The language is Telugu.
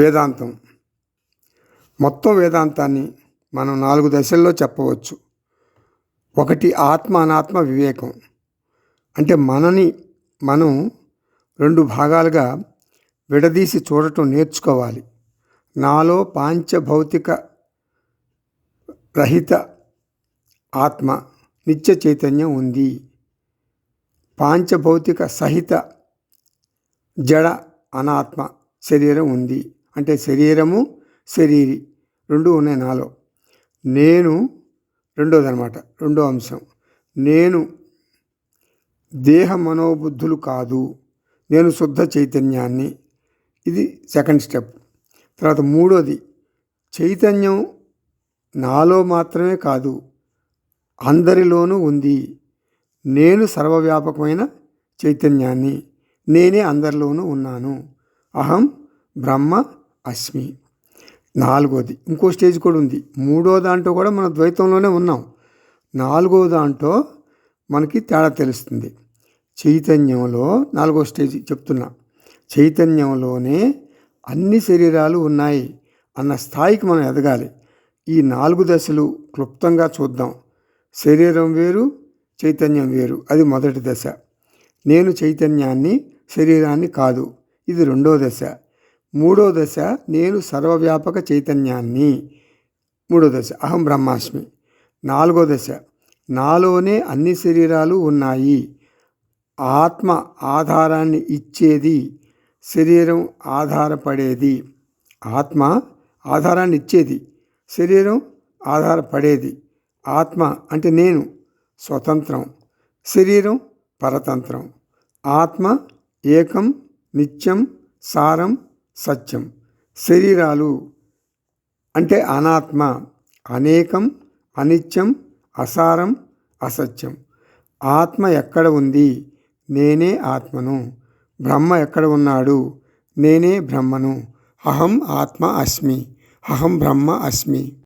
వేదాంతం. మొత్తం వేదాంతాన్ని మనం 4 దశల్లో చెప్పవచ్చు. ఒకటి ఆత్మ అనాత్మ వివేకం. అంటే మనం 2 భాగాలుగా విడదీసి చూడటం నేర్చుకోవాలి. నాలో పాంచభౌతిక రహిత ఆత్మ నిత్య చైతన్యం ఉంది. పాంచభౌతిక సహిత జడ అనాత్మ శరీరం ఉంది. అంటే శరీరము శరీరి 2 ఉన్నాయి నాలో. నేను రెండోదనమాట, రెండో అంశం. నేను దేహ మనోబుద్ధులు కాదు, నేను శుద్ధ చైతన్యాన్ని. ఇది సెకండ్ స్టెప్. తర్వాత మూడోది, చైతన్యం నాలో మాత్రమే కాదు, అందరిలోనూ ఉంది. నేను సర్వవ్యాపకమైన చైతన్యాన్ని, నేనే అందరిలోనూ ఉన్నాను. అహం బ్రహ్మ అస్మి. నాలుగోది, ఇంకో స్టేజ్ కూడా ఉంది. మూడో దాంట్లో కూడా మన ద్వైతంలోనే ఉన్నాం. నాలుగో దాంట్లో మనకి తేడా తెలుస్తుంది. చైతన్యంలో నాలుగో స్టేజ్ చెప్తున్నా. చైతన్యంలోనే అన్ని శరీరాలు ఉన్నాయి అన్న స్థాయికి మనం ఎదగాలి. ఈ 4 దశలు క్లుప్తంగా చూద్దాం. శరీరం వేరు, చైతన్యం వేరు. అది మొదటి దశ. నేను చైతన్యాన్ని, శరీరాన్ని కాదు. ఇది రెండో దశ. మూడో దశ, నేను సర్వవ్యాపక చైతన్యాన్ని. మూడో దశ, అహం బ్రహ్మాస్మి. నాలుగో దశ, నాలోనే అన్ని శరీరాలు ఉన్నాయి. ఆత్మ ఆధారాన్ని ఇచ్చేది, శరీరం ఆధారపడేది. ఆత్మ ఆధారాన్ని ఇచ్చేది, శరీరం ఆధారపడేది. ఆత్మ అంటే నేను స్వతంత్రం, శరీరం పరతంత్రం. ఆత్మ ఏకం, నిత్యం, సారం, సత్యం. శరీరాలు అంటే అనాత్మ, అనేకం, అనిత్యం, అసారం, అసత్యం. ఆత్మ ఎక్కడ ఉంది? నేనే ఆత్మను. బ్రహ్మ ఎక్కడ ఉన్నాడు? నేనే బ్రహ్మను. అహం ఆత్మ అస్మి, అహం బ్రహ్మ అస్మి.